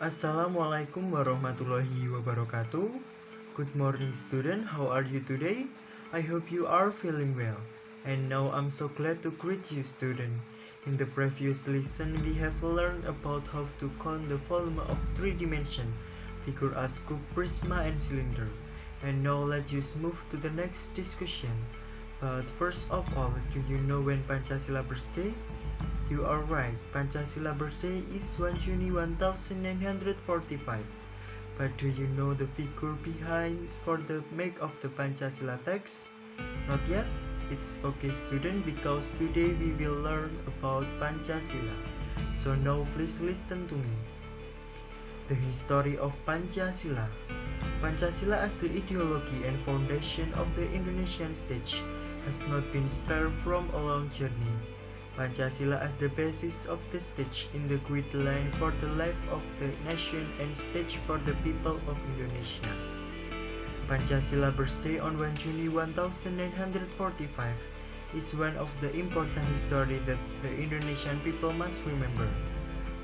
Assalamualaikum warahmatullahi wabarakatuh. Good morning, student. How are you today? I hope you are feeling well. And now I'm so glad to greet you, student. In the previous lesson, we have learned about how to count the volume of three-dimension figure as cube, prisma, and cylinder. And now let us move to the next discussion. But first of all, do you know when Pancasila birthday? You are right, Pancasila birthday is 1 June 1945. But do you know the figure behind for the make of the Pancasila text? Not yet? It's okay, student, because today we will learn about Pancasila. So now please listen to me. The history of Pancasila. Pancasila as the ideology and foundation of the Indonesian state has not been spared from a long journey. Pancasila as the basis of the state in the great line for the life of the nation and state for the people of Indonesia. Pancasila birthday on 1 June 1945 is one of the important history that the Indonesian people must remember.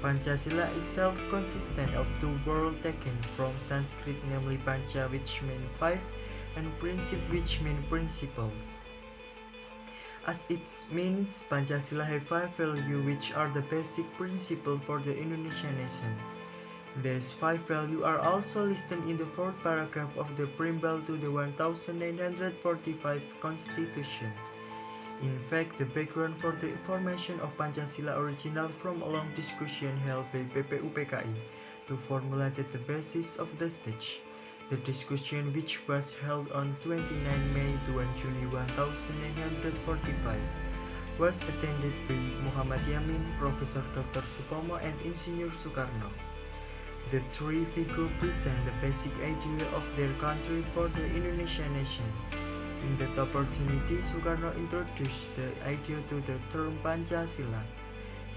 Pancasila itself consists of two words taken from Sanskrit, namely Pancha, which means five, and Princip, which means principles. As it means, Pancasila have five values which are the basic principle for the Indonesian nation. These five values are also listed in the fourth paragraph of the preamble to the 1945 Constitution. In fact, the background for the formation of Pancasila original from a long discussion held by PPUPKI to formulate the basis of the state. The discussion, which was held on 29 May to 1 June 1945, was attended by Muhammad Yamin, Professor Dr. Supomo, and Insinyur Soekarno. The three figures present the basic idea of their country for the Indonesian nation. In that opportunity, Soekarno introduced the idea to the term Pancasila.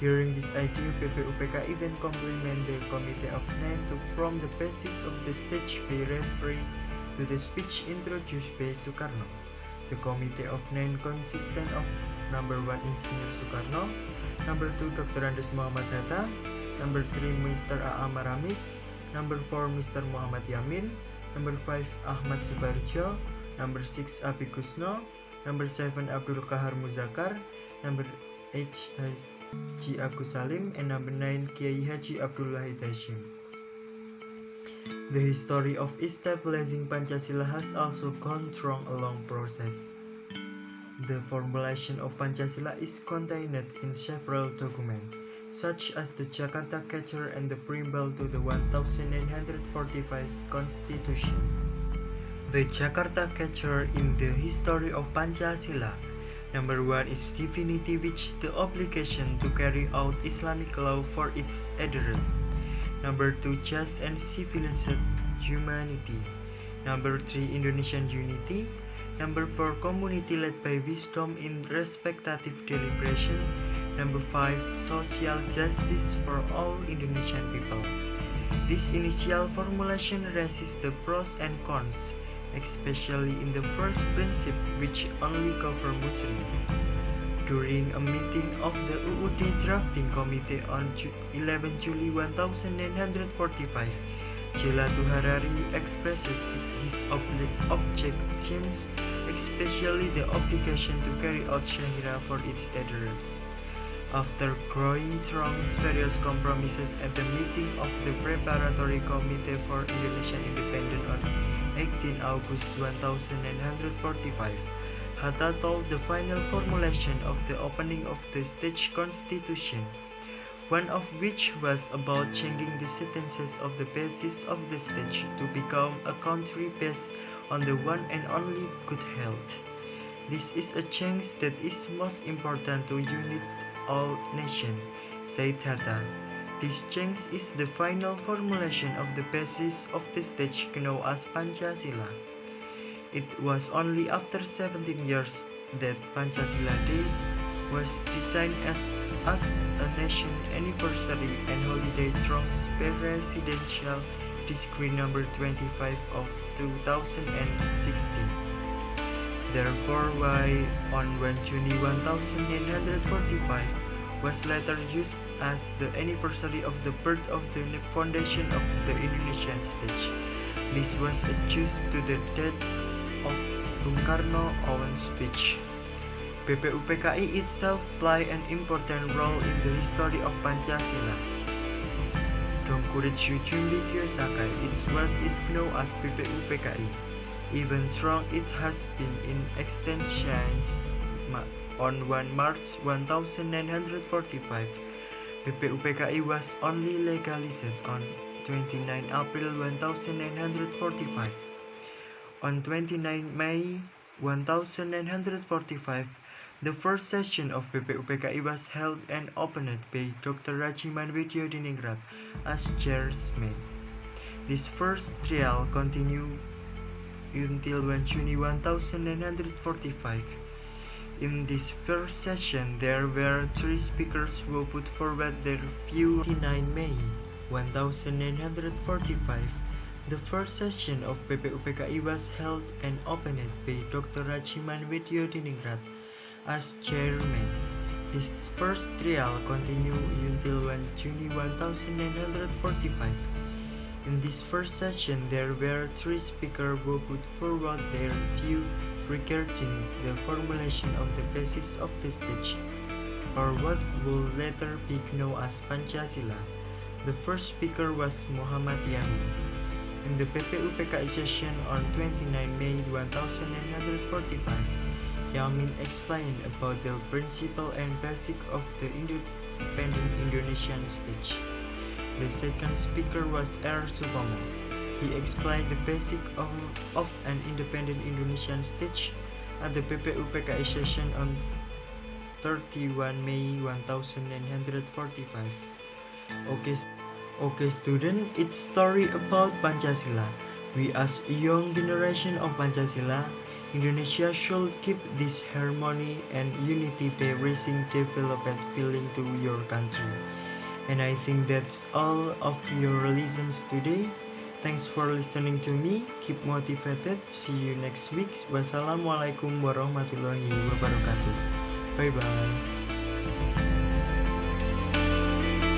During this idea, PPUPK even complement the Committee of Nine to form the basis of the state by referring to the speech introduced by Soekarno. The Committee of Nine consisted of number 1 Insinyur Soekarno, number 2 Dr. Andes Muhammad Hatta, number 3 Mr. A. Maramis, number 4 Mr. Muhammad Yamin, number 5 Ahmad Subarjo, number 6 Abi Kusno, number 7 Abdul Kahar Muzakkar, number 8 Haji Agus Salim, and number 9 Kiai Haji Abdullah Hashim. The history of establishing Pancasila has also gone through a long process. The formulation of Pancasila is contained in several documents, such as the Jakarta Catcher and the preamble to the 1945 Constitution. The Jakarta Catcher in the history of Pancasila. Number 1 is divinity, which the obligation to carry out Islamic law for its adherents. Number 2, just and civilized humanity. Number 3, Indonesian unity. Number 4, community led by wisdom in respective deliberation. Number 5, social justice for all Indonesian people. This initial formulation raises the pros and cons, especially in the first principle, which only cover Muslims. During a meeting of the UUD Drafting Committee on 11 July 1945, Jelatu Harari expresses his objections, especially the obligation to carry out Sharia for its adherents. After going through various compromises at the meeting of the Preparatory Committee for Indonesian Independence on 18 August 1945, Hatta told the final formulation of the opening of the state constitution, one of which was about changing the sentences of the basis of the state to become a country based on the one and only good health. This is a change that is most important to unite all nations, said Hatta. This change is the final formulation of the basis of the state known as Pancasila. It was only after 17 years that Pancasila Day was designed as a nation anniversary and holiday through Presidential Decree number 25 of 2016. Therefore, why on 1 June 1945 was later used as the anniversary of the birth of the foundation of the Indonesian stage. This was adjusted to the date of Bung Karno's own speech. BPUPKI itself played an important role in the history of Pancasila. Dongkuritsu Jundi Kyosakai, it was known as BPUPKI, even though it has been in extensions on 1 March 1945. BPUPKI was only legalized on 29 April 1945. On 29 May 1945, the first session of BPUPKI was held and opened by Dr. Rajiman Widyodiningrat as chairman. This first trial continued until 1 June 1945. In this first session, there were 3 speakers who put forward their view. 29 May 1945, the first session of BPUPKI was held and opened by Dr. Rajiman Widyodiningrat as chairman. This first trial continued until 1 June 1945. In this first session, there were 3 speakers who put forward their view regarding the formulation of the basis of the stage, or what would later be known as Pancasila. The first speaker was Muhammad Yamin. In the BPUPKI session on 29 May 1945, Yamin explained about the principle and basic of the independent Indonesian stage. The second speaker was R. Supomo. He explained the basic of an independent Indonesian state at the BPUPKI session on 31 May 1945. Okay student, it's story about Pancasila. We as a young generation of Pancasila, Indonesia should keep this harmony and unity by raising development feeling to your country. And I think that's all of your lessons today. Thanks for listening to me. Keep motivated. See you next week. Wassalamualaikum warahmatullahi wabarakatuh. Bye bye.